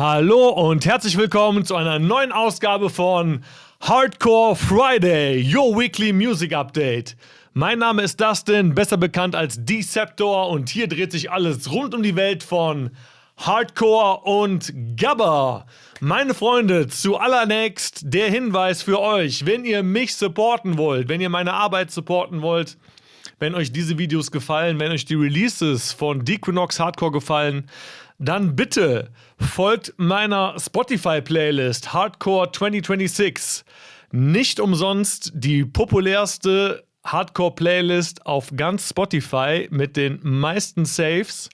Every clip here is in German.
Hallo und herzlich willkommen zu einer neuen Ausgabe von Hardcore Friday, your weekly music update. Mein Name ist Dustin, besser bekannt als Deceptor, und hier dreht sich alles rund um die Welt von Hardcore und Gabber. Meine Freunde, zuallererst der Hinweis für euch: Wenn ihr mich supporten wollt, wenn ihr meine Arbeit supporten wollt, wenn euch diese Videos gefallen, wenn euch die Releases von Dequinox Hardcore gefallen, dann bitte folgt meiner Spotify-Playlist Hardcore 2026. Nicht umsonst die populärste Hardcore-Playlist auf ganz Spotify mit den meisten Saves.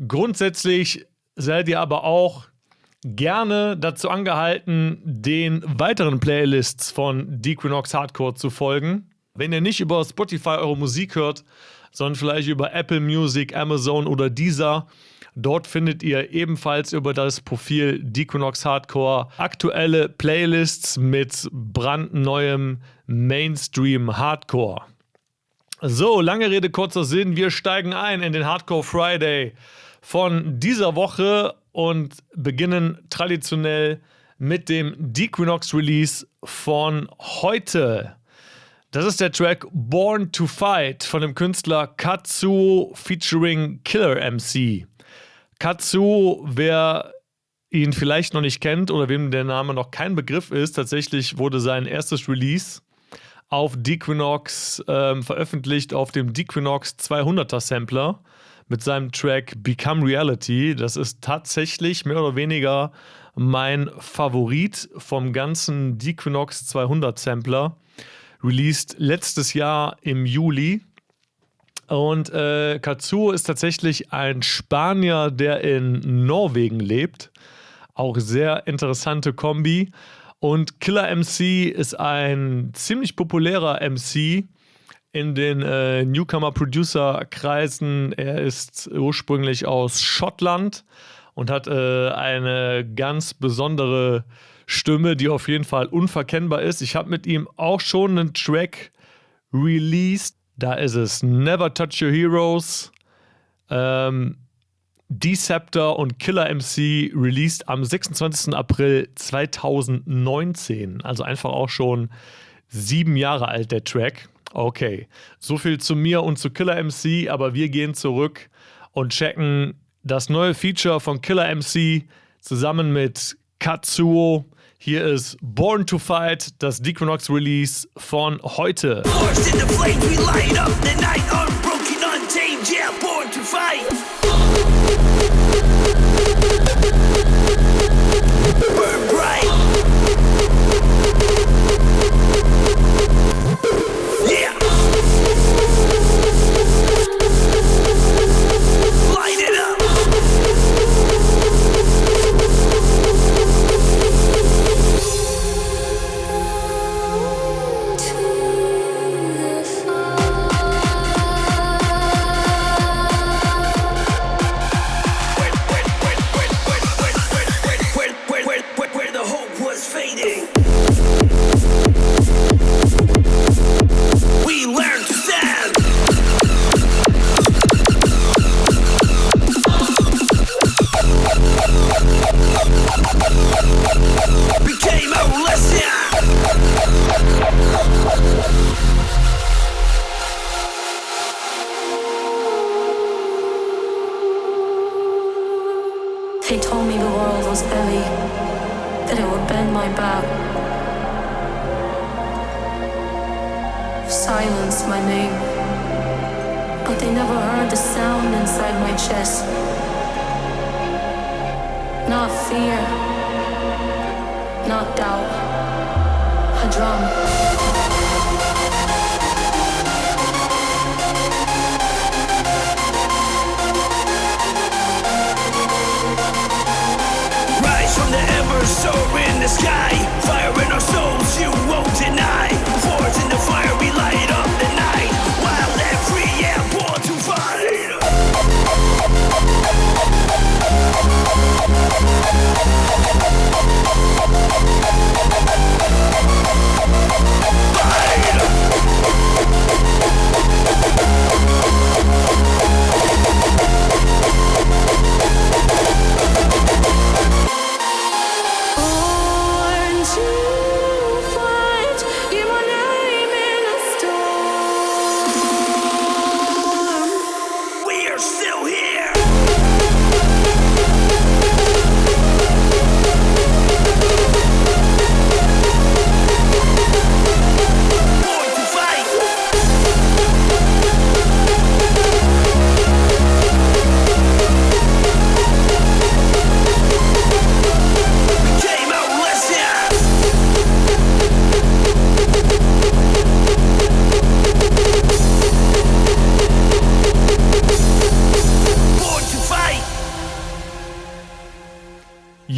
Grundsätzlich seid ihr aber auch gerne dazu angehalten, den weiteren Playlists von Dequinox Hardcore zu folgen. Wenn ihr nicht über Spotify eure Musik hört, sondern vielleicht über Apple Music, Amazon oder Deezer, dort findet ihr ebenfalls über das Profil Dequinox Hardcore aktuelle Playlists mit brandneuem Mainstream Hardcore. So, lange Rede, kurzer Sinn. Wir steigen ein in den Hardcore Friday von dieser Woche und beginnen traditionell mit dem Dequinox Release von heute. Das ist der Track Born to Fight von dem Künstler Katsuo featuring Killer MC. Katsuo, wer ihn vielleicht noch nicht kennt oder wem der Name noch kein Begriff ist, tatsächlich wurde sein erstes Release auf Dequinox veröffentlicht auf dem Dequinox 200er Sampler mit seinem Track Become Reality. Das ist tatsächlich mehr oder weniger mein Favorit vom ganzen Dequinox 200 Sampler. Released letztes Jahr im Juli. Und Katsuo ist tatsächlich ein Spanier, der in Norwegen lebt. Auch sehr interessante Kombi. Und Killer MC ist ein ziemlich populärer MC in den Newcomer-Producer-Kreisen. Er ist ursprünglich aus Schottland und hat eine ganz besondere Stimme, die auf jeden Fall unverkennbar ist. Ich habe mit ihm auch schon einen Track released. Da ist es Never Touch Your Heroes, Deceptor und Killer MC, released am 26. April 2019. Also einfach auch schon 7 Jahre alt, der Track. Okay, so viel zu mir und zu Killer MC, aber wir gehen zurück und checken das neue Feature von Killer MC zusammen mit Katsuo. Hier ist Born to Fight, das Dequinox Release von heute. They told me the world was heavy, that it would bend my back. Silence my name, but they never heard the sound inside my chest. Not fear, not doubt, a drum. Soar in the sky, fire in our souls you won't deny. Forged in the fire we light up the night. Wild and free, yeah, born to fight. Fight.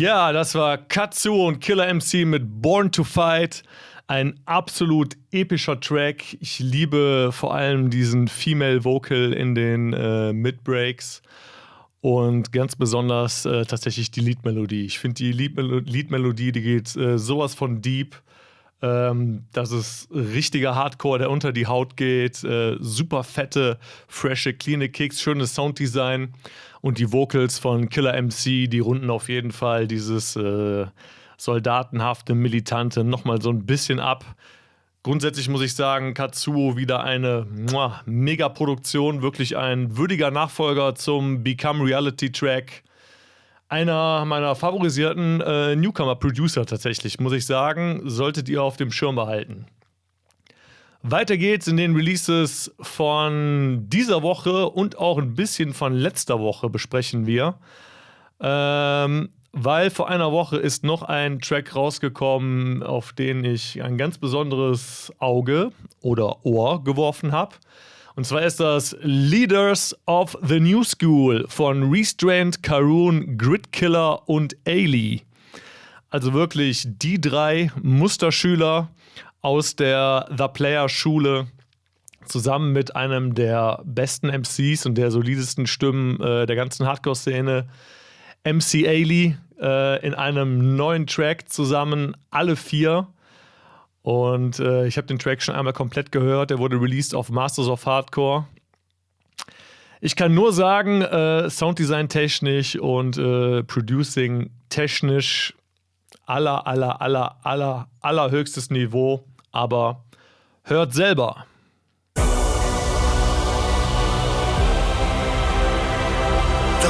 Ja, das war Katsuo und Killer MC mit Born to Fight. Ein absolut epischer Track. Ich liebe vor allem diesen Female Vocal in den Mid-Breaks und ganz besonders tatsächlich die Liedmelodie. Ich finde die Liedmelodie, die geht sowas von deep. Das ist richtiger Hardcore, der unter die Haut geht. Super fette, frische, cleane Kicks, schönes Sounddesign. Und die Vocals von Killer MC, die runden auf jeden Fall dieses soldatenhafte, militante nochmal so ein bisschen ab. Grundsätzlich muss ich sagen, Katsuo wieder eine Mega-Produktion, wirklich ein würdiger Nachfolger zum Become Reality-Track. Einer meiner favorisierten Newcomer-Producer tatsächlich, muss ich sagen, solltet ihr auf dem Schirm behalten. Weiter geht's in den Releases von dieser Woche und auch ein bisschen von letzter Woche besprechen wir. Weil vor einer Woche ist noch ein Track rausgekommen, auf den ich ein ganz besonderes Auge oder Ohr geworfen habe. Und zwar ist das Leaders of the New School von Restrained, Karun, Gridkiller und Ailey. Also wirklich die 3 Musterschüler aus der The Player Schule zusammen mit einem der besten MCs und der solidesten Stimmen der ganzen Hardcore-Szene, MC Ailey, in einem neuen Track zusammen, alle 4. Und ich habe den Track schon einmal komplett gehört. Der wurde released auf Masters of Hardcore. Ich kann nur sagen, Sounddesign technisch und Producing technisch allerhöchstes Niveau. Aber hört selber. The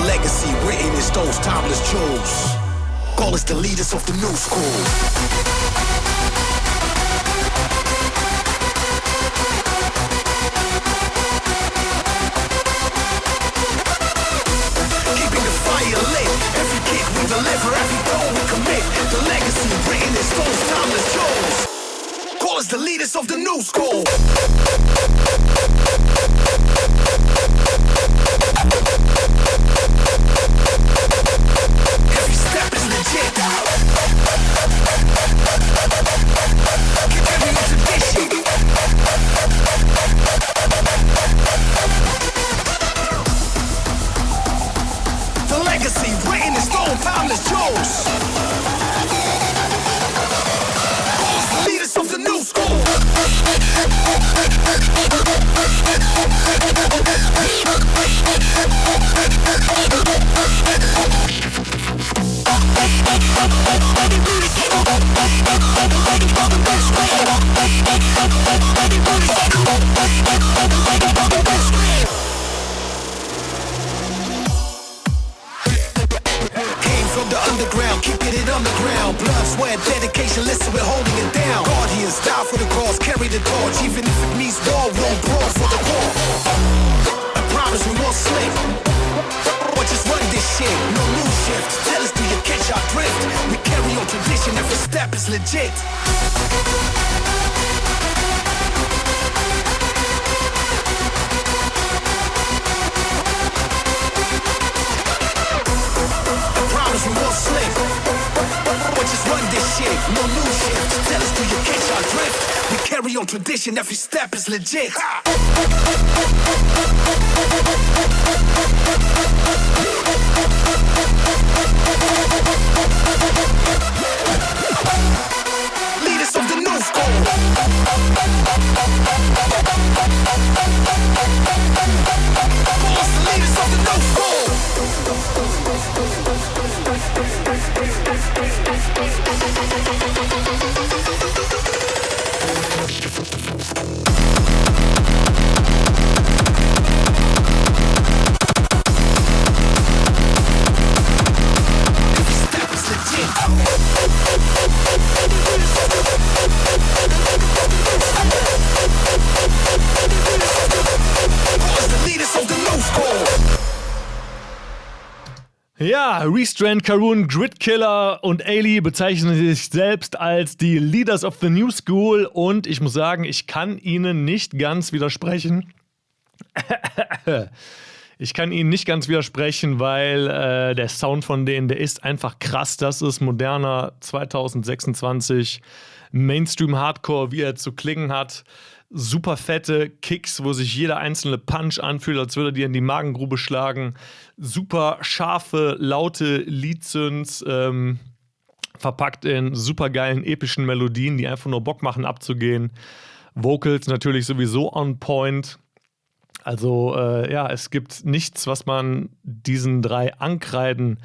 legacy written in stone's timeless jewels. Call us the leaders of the new school. Keeping the fire lit. Every kick we deliver, every goal we commit. The legacy written in stone's timeless jewels. Call us the leaders of the new school. Every step is legit. Carry on tradition. The legacy written in stone, timeless jewels. The leaders of the new school. Came from the underground, keeping it underground. Blood, sweat, dedication, listen, we're holding it down. Guardians die for the cause, carry the torch. Even if it means war, we'll brawl for the war. I promise we won't slip. Or just run this shit, no new shift. Tell us, do you catch our drift? We carry on tradition, every step is legit. I promise we won't slip. Or just run this shit, no new shift. Tell us, do you catch our drift? We carry on tradition, every step is legit. Leaders of the new school. Boss, the leaders of the new school. Every step is legit. Boss, the leaders of the new school. Ja, Restrained, Karun, Gridkiller und Ailey bezeichnen sich selbst als die Leaders of the New School und ich muss sagen, ich kann ihnen nicht ganz widersprechen. Ich kann Ihnen nicht ganz widersprechen, weil der Sound von denen, der ist einfach krass. Das ist moderner 2026 Mainstream-Hardcore, wie er zu klingen hat. Super fette Kicks, wo sich jeder einzelne Punch anfühlt, als würde er dir in die Magengrube schlagen. Super scharfe, laute Lead-Synths, verpackt in super geilen, epischen Melodien, die einfach nur Bock machen abzugehen. Vocals natürlich sowieso on point. Also es gibt nichts, was man diesen drei ankreiden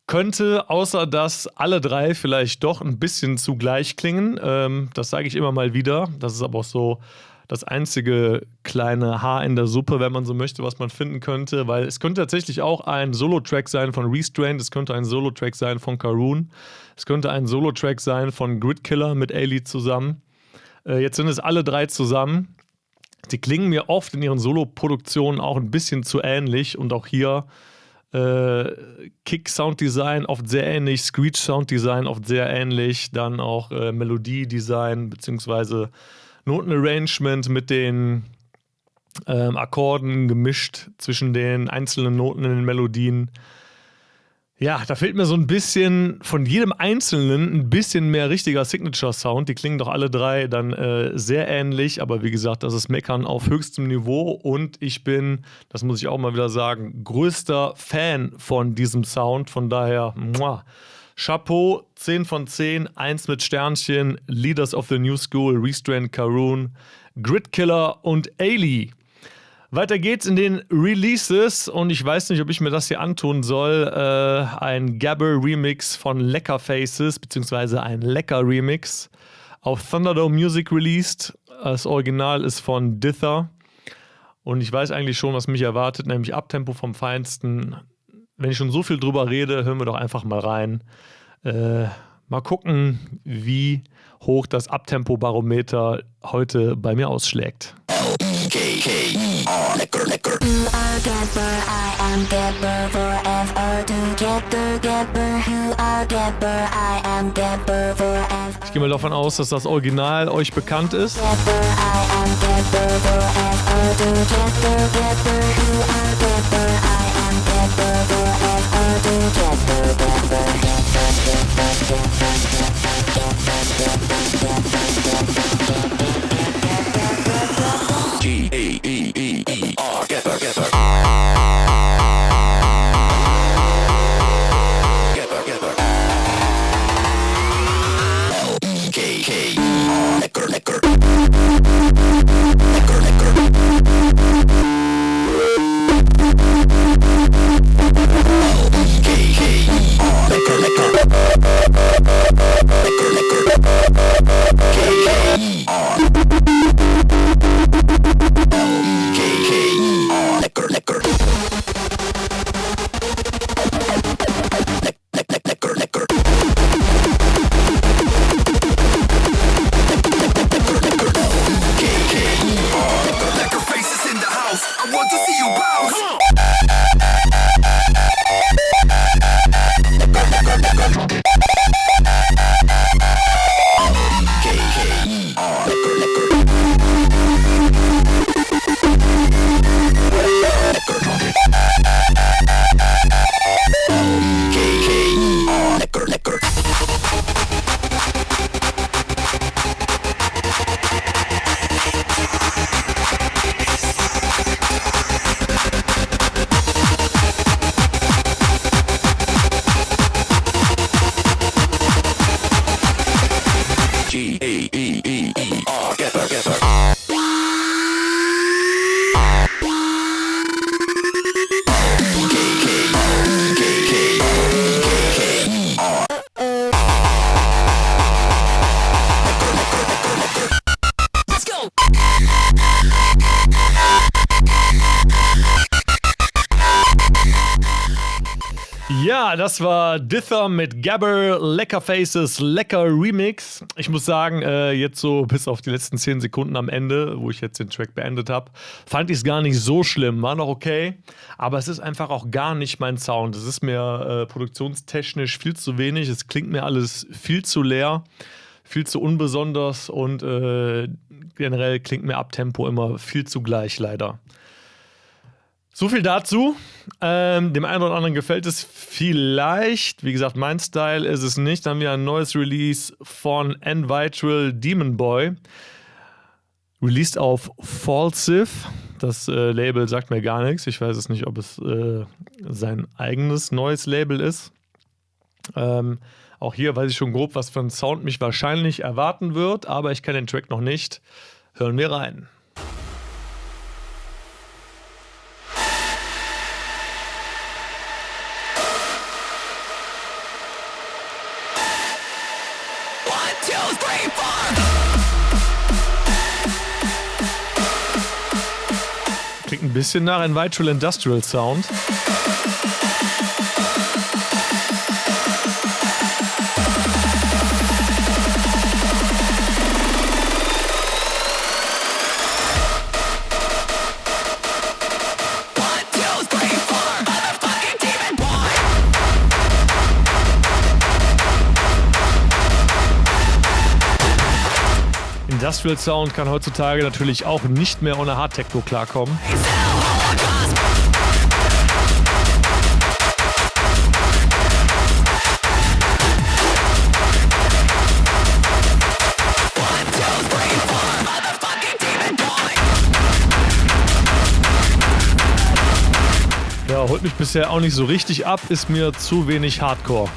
könnte, außer dass alle drei vielleicht doch ein bisschen zu gleich klingen. Das sage ich immer mal wieder. Das ist aber auch so das einzige kleine Haar in der Suppe, wenn man so möchte, was man finden könnte. Weil es könnte tatsächlich auch ein Solo-Track sein von Restrained, es könnte ein Solo-Track sein von Karun, es könnte ein Solo-Track sein von Gridkiller mit Ailey zusammen. Jetzt sind es alle drei zusammen. Die klingen mir oft in ihren Solo-Produktionen auch ein bisschen zu ähnlich und auch hier Kick-Sound-Design oft sehr ähnlich, Screech-Sound-Design oft sehr ähnlich, dann auch Melodie-Design beziehungsweise Notenarrangement mit den Akkorden gemischt zwischen den einzelnen Noten in den Melodien. Ja, da fehlt mir so ein bisschen von jedem Einzelnen ein bisschen mehr richtiger Signature-Sound. Die klingen doch alle drei dann sehr ähnlich, aber wie gesagt, das ist Meckern auf höchstem Niveau und ich bin, das muss ich auch mal wieder sagen, größter Fan von diesem Sound. Von daher, Chapeau, 10 von 10, 1 mit Sternchen, Leaders of the New School, Restrained, Karun, Gridkiller und Ailey. Weiter geht's in den Releases und ich weiß nicht, ob ich mir das hier antun soll. Ein Gabber-Remix von Lecker Faces, beziehungsweise ein Lecker-Remix auf Thunderdome Music released. Das Original ist von Dither und ich weiß eigentlich schon, was mich erwartet, nämlich Abtempo vom Feinsten. Wenn ich schon so viel drüber rede, hören wir doch einfach mal rein. Mal gucken, wie hoch das Abtempo-Barometer heute bei mir ausschlägt. Lecker, lecker. You are Gabber, I am Gabber, forever together, Gabber. You are Gabber, I am Gabber, forever. Ich gehe mal davon aus, dass das Original euch bekannt ist. Gabber, I am Gabber, forever together, Gabber. You are Gabber, I am Gabber, forever together, Gabber. G-A-E-E-E-R, Gabber, Gabber. Gabber, Gabber. L-E-K-K-E-R, lecker, lecker. Lecker, lecker. L-E-K-K-E-R, lecker, lecker. Lecker, lecker. K-K-E-R. L-E-K-K-E-R, lecker, lecker. Lecker, lecker. L-E-K-K-E-R, lecker, lecker. Faces in the house, I want to see you bounce. Lecker, lecker, lecker. L-E-K-K-E-R, lecker, lecker. L-E-K-K-E-R, lecker, lecker. G-A-E-E-E-R, Gabber, Gabber. Ja, das war Dither mit Gabber, Lecker Faces, Lecker Remix. Ich muss sagen, jetzt so bis auf die letzten 10 Sekunden am Ende, wo ich jetzt den Track beendet habe, fand ich es gar nicht so schlimm. War noch okay, aber es ist einfach auch gar nicht mein Sound. Es ist mir produktionstechnisch viel zu wenig. Es klingt mir alles viel zu leer, viel zu unbesonders und generell klingt mir Abtempo immer viel zu gleich, leider. So viel dazu. Dem einen oder anderen gefällt es vielleicht. Wie gesagt, mein Style ist es nicht. Dann haben wir ein neues Release von N-Vitral Demon Boy. Released auf Falsive. Das Label sagt mir gar nichts. Ich weiß es nicht, ob es sein eigenes neues Label ist. Auch hier weiß ich schon grob, was für ein Sound mich wahrscheinlich erwarten wird, aber ich kenne den Track noch nicht. Hören wir rein. Klingt ein bisschen nach ein Vitral Industrial Sound. Industrial Sound kann heutzutage natürlich auch nicht mehr ohne Hard Techno klarkommen. Ja, holt mich bisher auch nicht so richtig ab, ist mir zu wenig Hardcore.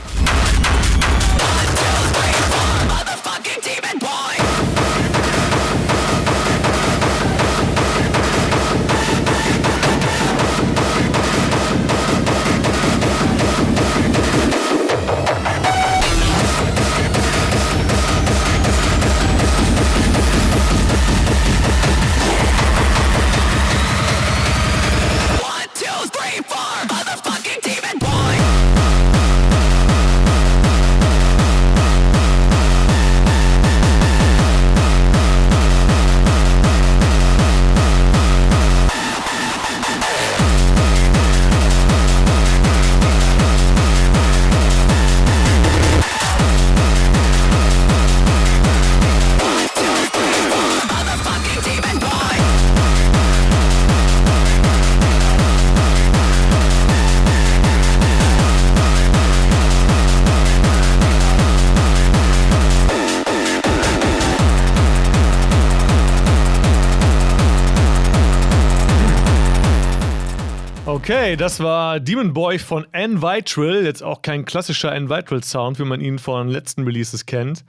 Okay, das war Demon Boy von N-Vitral. Jetzt auch kein klassischer N-Vitral-Sound, wie man ihn von letzten Releases kennt.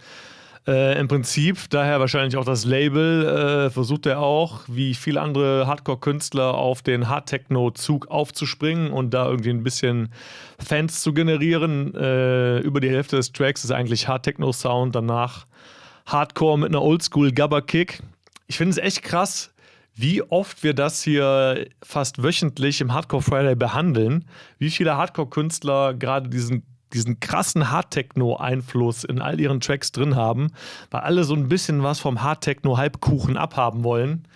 Im Prinzip, daher wahrscheinlich auch das Label, versucht er auch, wie viele andere Hardcore-Künstler, auf den Hard-Techno-Zug aufzuspringen und da irgendwie ein bisschen Fans zu generieren. Über die Hälfte des Tracks ist eigentlich Hard-Techno-Sound, danach Hardcore mit einer Oldschool-Gabba-Kick. Ich finde es echt krass, wie oft wir das hier fast wöchentlich im Hardcore Friday behandeln, wie viele Hardcore-Künstler gerade diesen krassen Hard-Techno-Einfluss in all ihren Tracks drin haben, weil alle so ein bisschen was vom Hard-Techno-Halbkuchen abhaben wollen.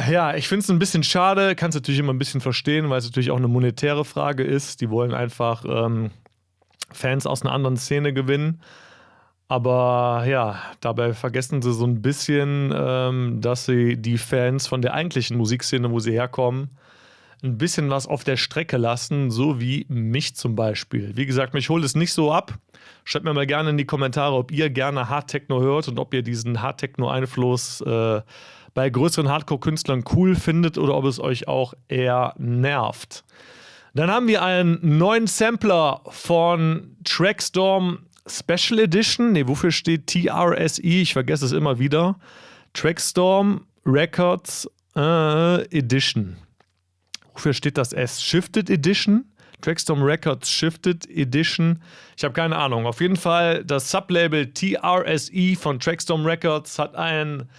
Ja, ich finde es ein bisschen schade, kann es natürlich immer ein bisschen verstehen, weil es natürlich auch eine monetäre Frage ist. Die wollen einfach Fans aus einer anderen Szene gewinnen. Aber ja, dabei vergessen sie so ein bisschen, dass sie die Fans von der eigentlichen Musikszene, wo sie herkommen, ein bisschen was auf der Strecke lassen, so wie mich zum Beispiel. Wie gesagt, mich holt es nicht so ab. Schreibt mir mal gerne in die Kommentare, ob ihr gerne Hard-Techno hört und ob ihr diesen Hard-Techno-Einfluss bei größeren Hardcore-Künstlern cool findet oder ob es euch auch eher nervt. Dann haben wir einen neuen Sampler von Trackstorm Special Edition. Ne, wofür steht TRSE? Ich vergesse es immer wieder. Trackstorm Records Edition. Wofür steht das S? Shifted Edition? Trackstorm Records Shifted Edition. Ich habe keine Ahnung. Auf jeden Fall, das Sublabel TRSE von Trackstorm Records hat einen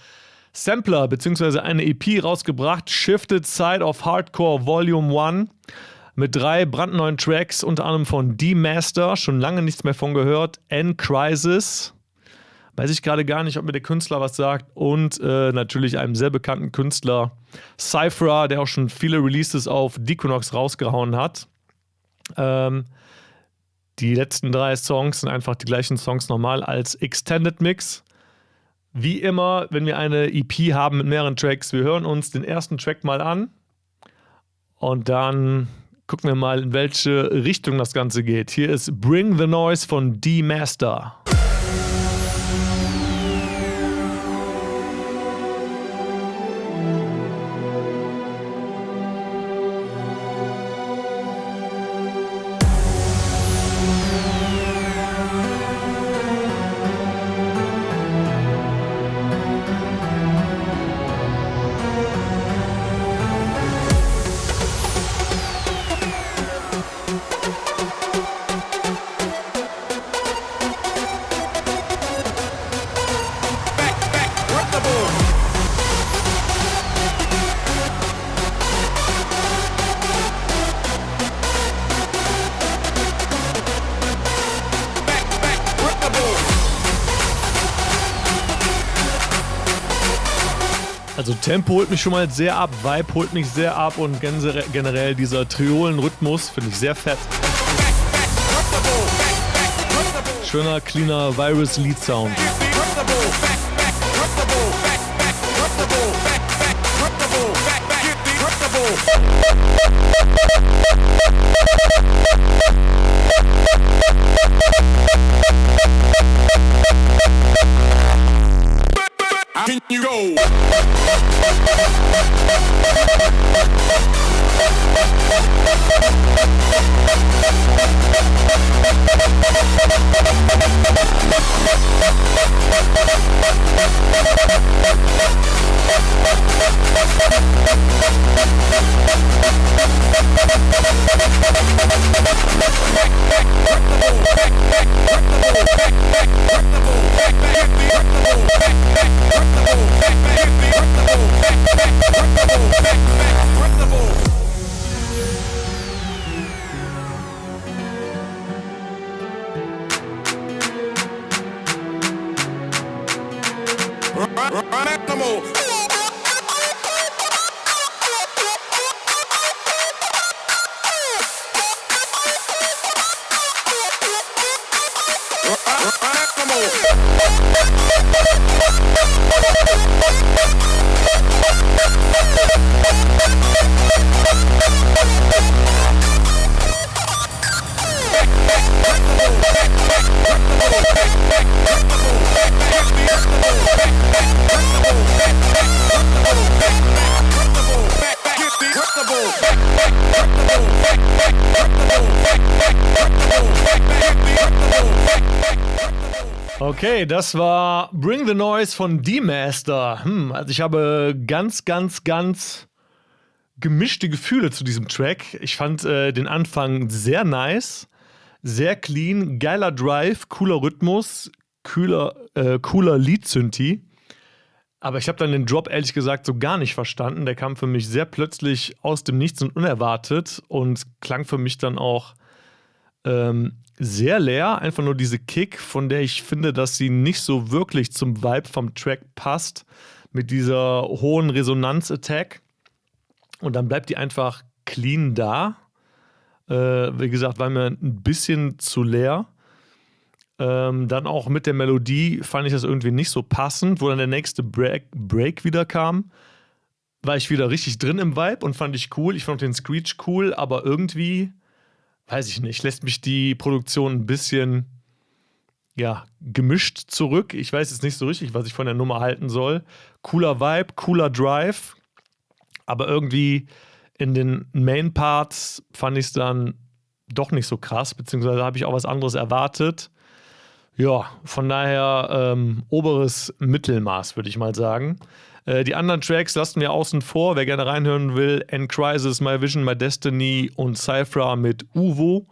Sampler bzw. eine EP rausgebracht. Shifted Side of Hardcore Volume 1. Mit 3 brandneuen Tracks, unter anderem von D-Master, schon lange nichts mehr von gehört. N-Crisis, weiß ich gerade gar nicht, ob mir der Künstler was sagt. Und natürlich einem sehr bekannten Künstler, Cypher, der auch schon viele Releases auf Deconox rausgehauen hat. Die letzten 3 Songs sind einfach die gleichen Songs nochmal als Extended Mix. Wie immer, wenn wir eine EP haben mit mehreren Tracks, wir hören uns den ersten Track mal an. Und dann gucken wir mal, in welche Richtung das Ganze geht. Hier ist Bring the Noise von D-Master. Also Tempo holt mich schon mal sehr ab, Vibe holt mich sehr ab und generell dieser Triolen-Rhythmus finde ich sehr fett. Schöner, cleaner Virus-Lead-Sound. Can you go? Okay, das war Bring the Noise von D-Master. Also ich habe ganz gemischte Gefühle zu diesem Track. Ich fand den Anfang sehr nice, sehr clean, geiler Drive, cooler Rhythmus, cooler Lead-Synthi. Aber ich habe dann den Drop ehrlich gesagt so gar nicht verstanden. Der kam für mich sehr plötzlich aus dem Nichts und unerwartet und klang für mich dann auch sehr leer. Einfach nur diese Kick, von der ich finde, dass sie nicht so wirklich zum Vibe vom Track passt, mit dieser hohen Resonanz-Attack. Und dann bleibt die einfach clean da. Wie gesagt, war mir ein bisschen zu leer. Dann auch mit der Melodie fand ich das irgendwie nicht so passend. Wo dann der nächste Break wieder kam, war ich wieder richtig drin im Vibe und fand ich cool. Ich fand den Screech cool, aber irgendwie, weiß ich nicht, lässt mich die Produktion ein bisschen gemischt zurück. Ich weiß jetzt nicht so richtig, was ich von der Nummer halten soll. Cooler Vibe, cooler Drive, aber irgendwie in den Main Parts fand ich es dann doch nicht so krass, beziehungsweise habe ich auch was anderes erwartet. Ja, von daher oberes Mittelmaß, würde ich mal sagen. Die anderen Tracks lassen wir außen vor. Wer gerne reinhören will, End Crisis, My Vision, My Destiny und Cypher mit Uvo.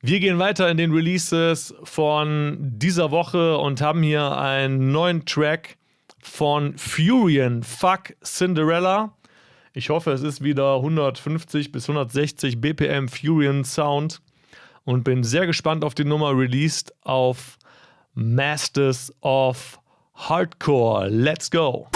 Wir gehen weiter in den Releases von dieser Woche und haben hier einen neuen Track von Furion, Fuck Cinderella. Ich hoffe, es ist wieder 150 bis 160 BPM Furion Sound und bin sehr gespannt auf die Nummer, released auf Masters of Hardcore. Let's go!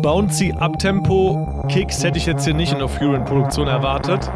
bouncy Uptempo-Kicks hätte ich jetzt hier nicht in der Furion-Produktion erwartet.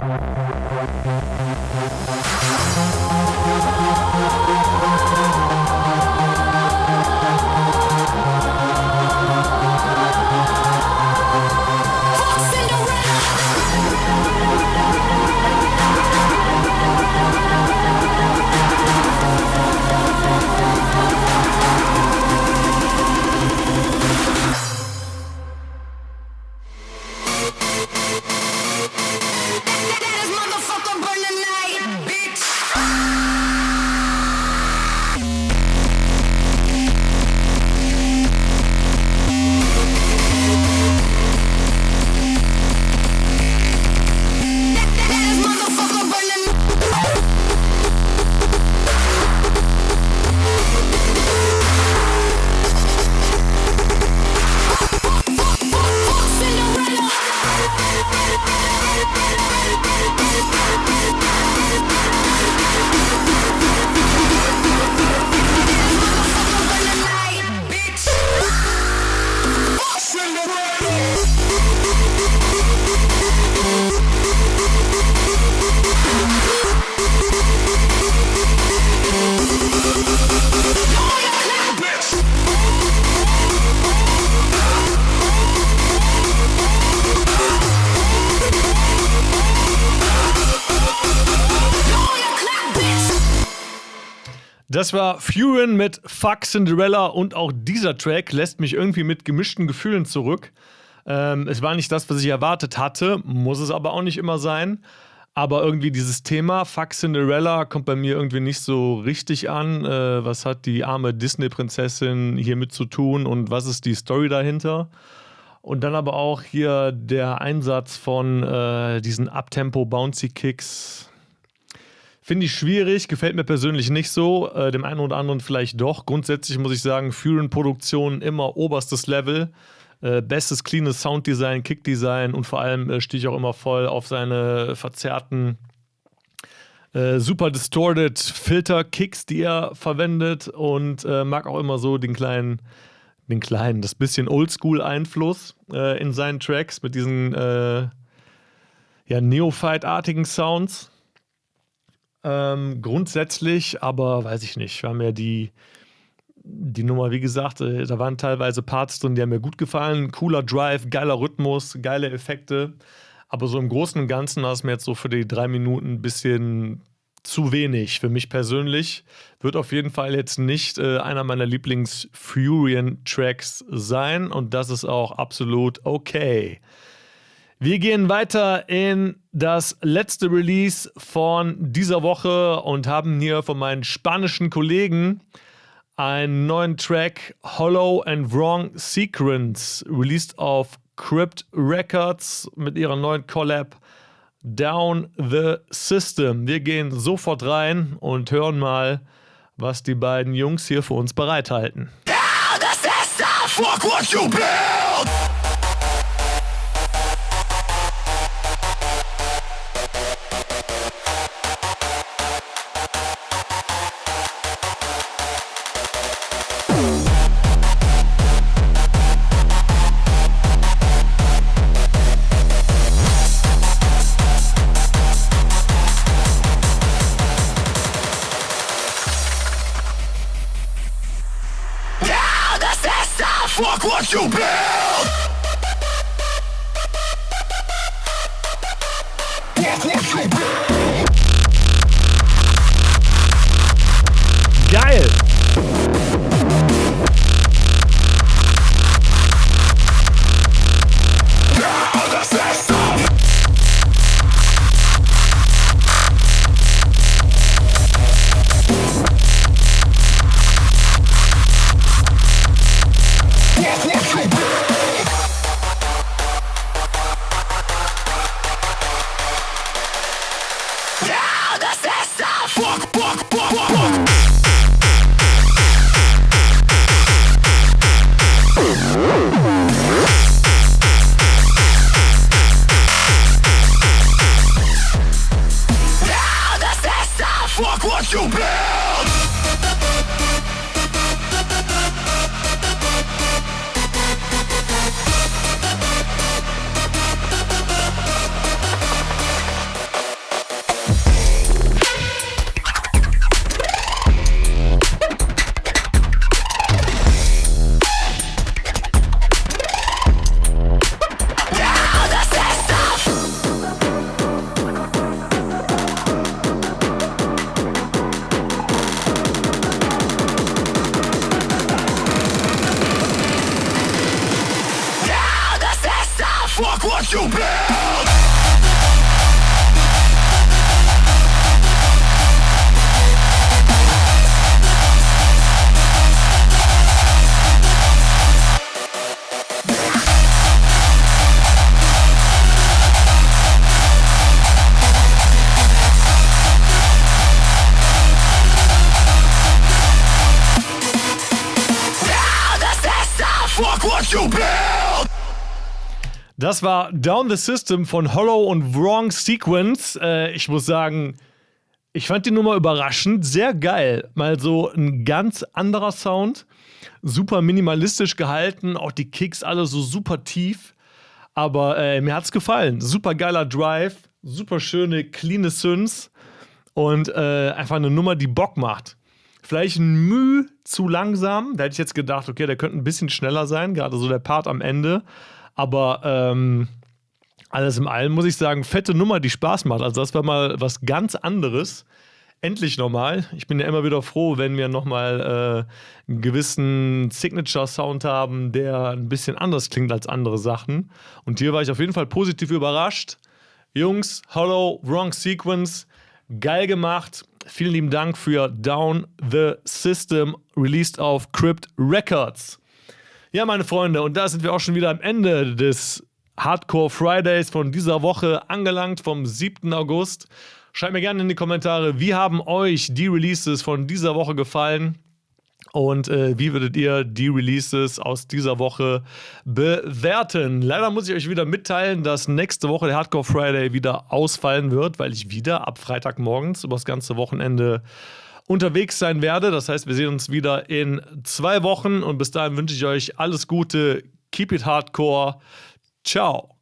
Das war Furion mit Fuck Cinderella und auch dieser Track lässt mich irgendwie mit gemischten Gefühlen zurück. Es war nicht das, was ich erwartet hatte, muss es aber auch nicht immer sein. Aber irgendwie dieses Thema Fuck Cinderella kommt bei mir irgendwie nicht so richtig an. Was hat die arme Disney-Prinzessin hiermit zu tun und was ist die Story dahinter? Und dann aber auch hier der Einsatz von diesen Uptempo-Bouncy-Kicks. Finde ich schwierig, gefällt mir persönlich nicht so, dem einen oder anderen vielleicht doch. Grundsätzlich muss ich sagen, Furion-Produktion immer oberstes Level. Bestes, cleanes Sounddesign, Kickdesign und vor allem stehe ich auch immer voll auf seine verzerrten, super distorted Filter-Kicks, die er verwendet und mag auch immer so das bisschen Oldschool-Einfluss in seinen Tracks mit diesen Neophyte-artigen Sounds. Grundsätzlich, aber weiß ich nicht, war mir die Nummer, wie gesagt, da waren teilweise Parts drin, die haben mir gut gefallen. Cooler Drive, geiler Rhythmus, geile Effekte. Aber so im Großen und Ganzen war es mir jetzt so für die 3 Minuten ein bisschen zu wenig für mich persönlich. Wird auf jeden Fall jetzt nicht einer meiner Lieblings-Furion-Tracks sein und das ist auch absolut okay. Wir gehen weiter in das letzte Release von dieser Woche und haben hier von meinen spanischen Kollegen einen neuen Track, Hollow and Wrong Sequence, released auf Crypt Records mit ihrer neuen Collab Down the System. Wir gehen sofort rein und hören mal, was die beiden Jungs hier für uns bereithalten. Down the system! Fuck what you build! Fuck what you build! Fuck what you build! Geil! Down the system! Fuck what you build! you build. Das war Down the System von Hollow und Wrong Sequence. Ich muss sagen, ich fand die Nummer überraschend, sehr geil. Mal so ein ganz anderer Sound, super minimalistisch gehalten, auch die Kicks alle so super tief. Aber mir hat's gefallen. Super geiler Drive, super schöne, cleane Synths und einfach eine Nummer, die Bock macht. Vielleicht ein Müh zu langsam. Da hätte ich jetzt gedacht, okay, der könnte ein bisschen schneller sein, gerade so der Part am Ende. Aber alles in allem muss ich sagen, fette Nummer, die Spaß macht. Also das war mal was ganz anderes. Endlich nochmal. Ich bin ja immer wieder froh, wenn wir nochmal einen gewissen Signature-Sound haben, der ein bisschen anders klingt als andere Sachen. Und hier war ich auf jeden Fall positiv überrascht. Jungs, Hollow, Wrong Sequence, geil gemacht. Vielen lieben Dank für Down the System, released auf Crypt Records. Ja, meine Freunde, und da sind wir auch schon wieder am Ende des Hardcore Fridays von dieser Woche angelangt, vom 7. August. Schreibt mir gerne in die Kommentare, wie haben euch die Releases von dieser Woche gefallen und wie würdet ihr die Releases aus dieser Woche bewerten? Leider muss ich euch wieder mitteilen, dass nächste Woche der Hardcore Friday wieder ausfallen wird, weil ich wieder ab Freitagmorgens über das ganze Wochenende unterwegs sein werde. Das heißt, wir sehen uns wieder in 2 Wochen und bis dahin wünsche ich euch alles Gute. Keep it hardcore. Ciao.